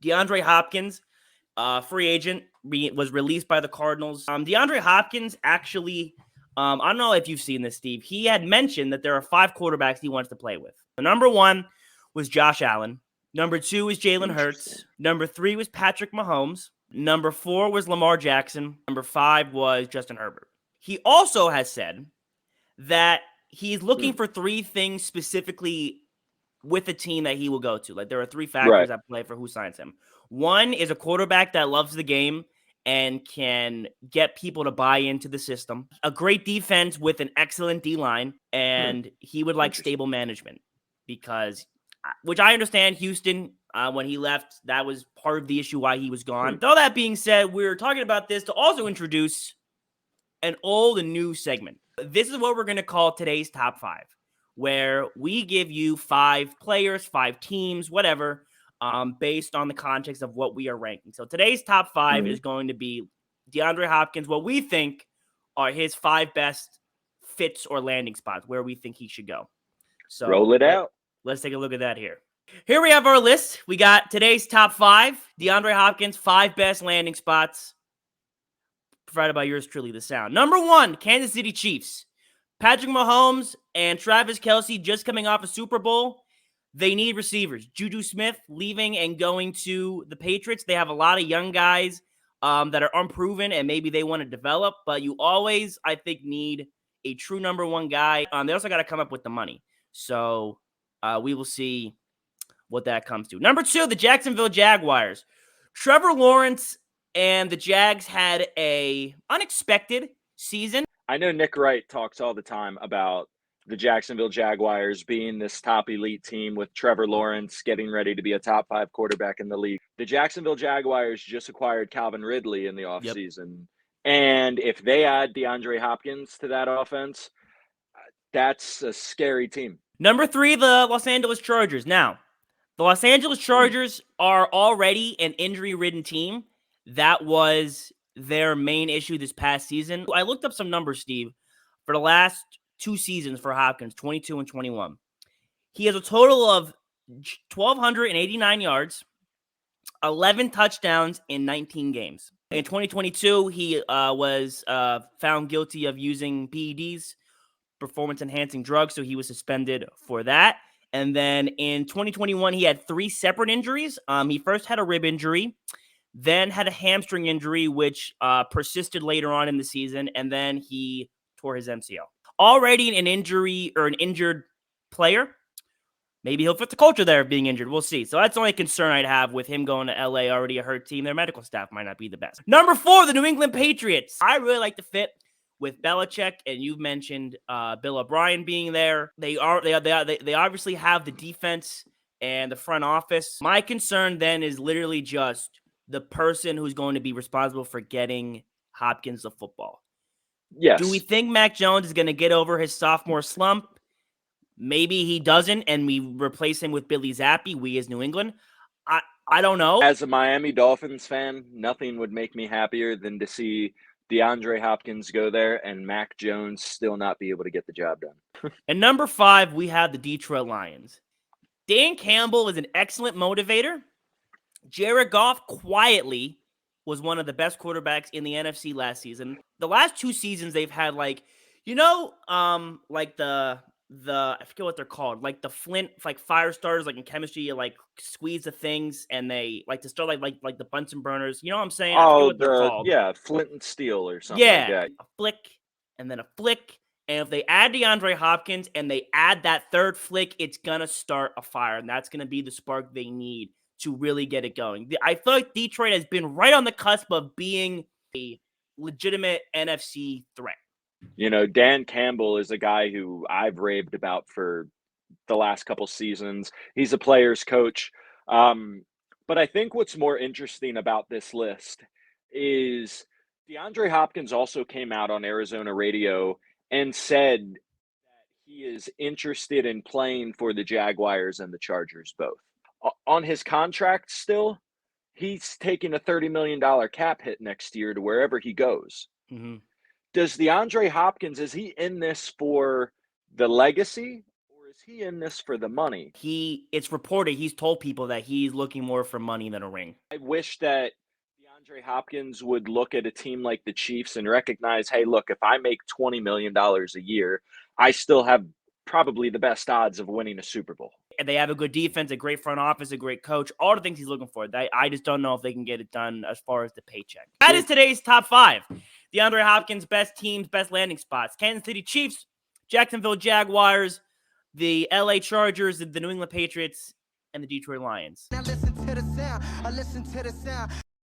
DeAndre Hopkins, free agent, was released by the Cardinals. DeAndre Hopkins actually, I don't know if you've seen this, Steve. He had mentioned that there are 5 quarterbacks he wants to play with. The number 1 was Josh Allen. Number 2 was Jalen Hurts. Number 3 was Patrick Mahomes. Number 4 was Lamar Jackson. Number 5 was Justin Herbert. He also has said that he's looking for 3 things specifically with the team that he will go to. Like, there are 3 factors that play for who signs him. 1 is a quarterback that loves the game and can get people to buy into the system. A great defense with an excellent D-line, and he would like stable management because, which I understand Houston, when he left, that was part of the issue why he was gone. Though that being said, we're talking about this to also introduce an old and new segment. This is what we're going to call today's top 5, where we give you 5 players, 5 teams, whatever, based on the context of what we are ranking. So today's top 5 is going to be DeAndre Hopkins, what we think are his 5 best fits or landing spots, where we think he should go. So roll it out. Let's take a look at that here. Here we have our list. We got today's top 5, DeAndre Hopkins, 5 best landing spots, provided by yours truly, The Sound. Number 1, Kansas City Chiefs. Patrick Mahomes and Travis Kelce just coming off a Super Bowl. They need receivers. Juju Smith leaving and going to the Patriots. They have a lot of young guys that are unproven and maybe they want to develop, but you always, I think, need a true number 1 guy. They also got to come up with the money. So we will see what that comes to. Number 2, the Jacksonville Jaguars. Trevor Lawrence and the Jags had a unexpected season. I know Nick Wright talks all the time about the Jacksonville Jaguars being this top elite team with Trevor Lawrence getting ready to be a top 5 quarterback in the league. The Jacksonville Jaguars just acquired Calvin Ridley in the offseason. And if they add DeAndre Hopkins to that offense, that's a scary team. Number 3, the Los Angeles Chargers. Now, the Los Angeles Chargers are already an injury-ridden team. That was their main issue this past season. I looked up some numbers, Steve, for the last 2 seasons for Hopkins, 22 and 21. He has a total of 1,289 yards, 11 touchdowns in 19 games. In 2022, he was found guilty of using PEDs, performance-enhancing drugs, so he was suspended for that. And then in 2021, he had 3 separate injuries. He first had a rib injury, then had a hamstring injury, which persisted later on in the season, and then he tore his MCL. Already an injury or an injured player, maybe he'll fit the culture there of being injured. We'll see. So that's the only concern I'd have with him going to LA, already a hurt team. Their medical staff might not be the best. Number 4, the New England Patriots. I really like the fit with Belichick, and you've mentioned Bill O'Brien being there. They obviously have the defense and the front office. My concern then is literally just the person who's going to be responsible for getting Hopkins the football. Yes. Do we think Mac Jones is going to get over his sophomore slump? Maybe he doesn't, and we replace him with Billy Zappi, we as New England. I don't know. As a Miami Dolphins fan, nothing would make me happier than to see DeAndre Hopkins go there and Mac Jones still not be able to get the job done. And number 5, we have the Detroit Lions. Dan Campbell is an excellent motivator. Jared Goff quietly was one of the best quarterbacks in the NFC last season. The last 2 seasons they've had like the I forget what they're called, like the flint, like fire starters, like in chemistry, you like squeeze the things and they like to start like the Bunsen burners. You know what I'm saying? Oh, flint and steel or something. Yeah, like that. A flick and then a flick. And if they add DeAndre Hopkins and they add that 3rd flick, it's gonna start a fire, and that's gonna be the spark they need to really get it going. I feel like Detroit has been right on the cusp of being a legitimate NFC threat. You know, Dan Campbell is a guy who I've raved about for the last couple seasons. He's a player's coach. But I think what's more interesting about this list is DeAndre Hopkins also came out on Arizona radio and said that he is interested in playing for the Jaguars and the Chargers both. On his contract still, he's taking a $30 million cap hit next year to wherever he goes. Mm-hmm. Does DeAndre Hopkins, is he in this for the legacy, or is is he in this for the money? It's reported he's told people that he's looking more for money than a ring. I wish that DeAndre Hopkins would look at a team like the Chiefs and recognize, hey, look, if I make $20 million a year, I still have probably the best odds of winning a Super Bowl. And they have a good defense, a great front office, a great coach, all the things he's looking for. I just don't know if they can get it done as far as the paycheck. That is today's top 5. DeAndre Hopkins, best teams, best landing spots. Kansas City Chiefs, Jacksonville Jaguars, the LA Chargers, the New England Patriots, and the Detroit Lions. Now listen to the sound.